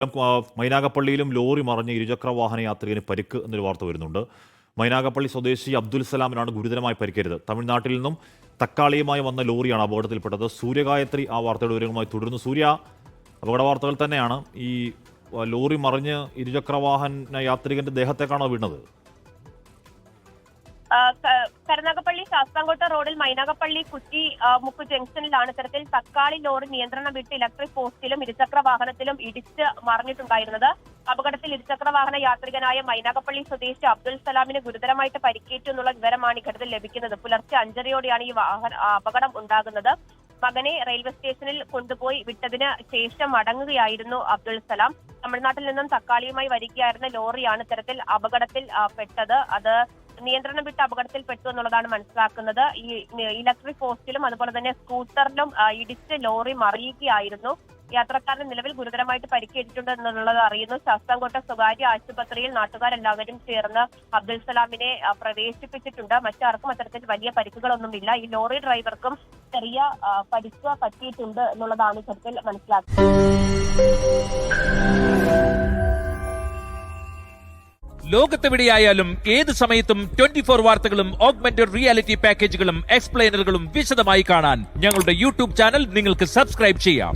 മൈനാഗപ്പള്ളിയിലും lorry മറിഞ്ഞ് ഇരുചക്ര വാഹന യാത്രികന് പരിക്ക് എന്നൊരു വാർത്ത വരുന്നുണ്ട്. മൈനാഗപ്പള്ളി സ്വദേശി അബ്ദുൽ സലാമിനാണ് ഗുരുതരമായി പരിക്കേറ്റത്. തമിഴ്നാട്ടിൽ നിന്നും തക്കാളിയുമായി വന്ന ലോറിയാണ് അപകടത്തിൽപ്പെട്ടത്. സൂര്യഗായത്രി ആ വാർത്തയുടെ വിവരങ്ങളുമായി തുടരുന്നു. സൂര്യ, അപകട വാർത്തകൾ തന്നെയാണ്. ഈ ലോറി മറിഞ്ഞ് ഇരുചക്ര വാഹന യാത്രികന്റെ ദേഹത്തേക്കാണോ വീണത്? കരുനാഗപ്പള്ളി ശാസ്താംകോട്ട റോഡിൽ മൈനാഗപ്പള്ളി കുറ്റി മുക്ക് ജംഗ്ഷനിലാണ് ഇത്തരത്തിൽ തക്കാളി ലോറി നിയന്ത്രണം വിട്ട് ഇലക്ട്രിക് പോസ്റ്റിലും ഇരുചക്ര വാഹനത്തിലും ഇടിച്ച് മറിഞ്ഞിട്ടുണ്ടായിരുന്നത്. അപകടത്തിൽ ഇരുചക്ര വാഹന യാത്രികനായ മൈനാഗപ്പള്ളി സ്വദേശി അബ്ദുൽ സലാമിന് ഗുരുതരമായിട്ട് പരിക്കേറ്റു എന്നുള്ള വിവരമാണ് ഈ ഘട്ടത്തിൽ ലഭിക്കുന്നത്. പുലർച്ചെ 5:30യോടെയാണ് ഈ അപകടം ഉണ്ടാകുന്നത്. മകനെ റെയിൽവേ സ്റ്റേഷനിൽ കൊണ്ടുപോയി വിട്ടതിന് ശേഷം മടങ്ങുകയായിരുന്നു അബ്ദുൽ സലാം. തമിഴ്നാട്ടിൽ നിന്നും തക്കാളിയുമായി വരികയായിരുന്ന ലോറിയാണ് ഇത്തരത്തിൽ അപകടത്തിൽ പെട്ടത്. അത് നിയന്ത്രണം വിട്ട് അപകടത്തിൽ പെട്ടു എന്നുള്ളതാണ് മനസ്സിലാക്കുന്നത്. ഈ ഇലക്ട്രിക് പോസ്റ്റിലും അതുപോലെ തന്നെ സ്കൂട്ടറിലും ഇടിച്ച് ലോറി മറിയുകയായിരുന്നു. യാത്രക്കാരന് നിലവിൽ ഗുരുതരമായിട്ട് പരിക്കേറ്റിട്ടുണ്ട് എന്നുള്ളത് അറിയുന്നു. ശാസ്താംകോട്ട സ്വകാര്യ ആശുപത്രിയിൽ നാട്ടുകാരെല്ലാവരും ചേർന്ന് അബ്ദുൽ സലാമിനെ പ്രവേശിപ്പിച്ചിട്ടുണ്ട്. മറ്റാർക്കും അത്തരത്തിൽ വലിയ പരിക്കുകളൊന്നുമില്ല. ഈ ലോറി ഡ്രൈവർക്കും ചെറിയ പരിക്ക് പറ്റിയിട്ടുണ്ട് എന്നുള്ളതാണ് ഇത്തരത്തിൽ മനസ്സിലാക്കുന്നത്. ലോകത്തെവിടെയായാലും ഏത് സമയത്തും 24 വാർത്തകളും ഓഗ്മെന്റഡ് റിയാലിറ്റി പാക്കേജുകളും എക്സ്പ്ലെയിനറുകളും വിശദമായി കാണാൻ ഞങ്ങളുടെ യൂട്യൂബ് ചാനൽ നിങ്ങൾക്ക് സബ്സ്ക്രൈബ് ചെയ്യാം.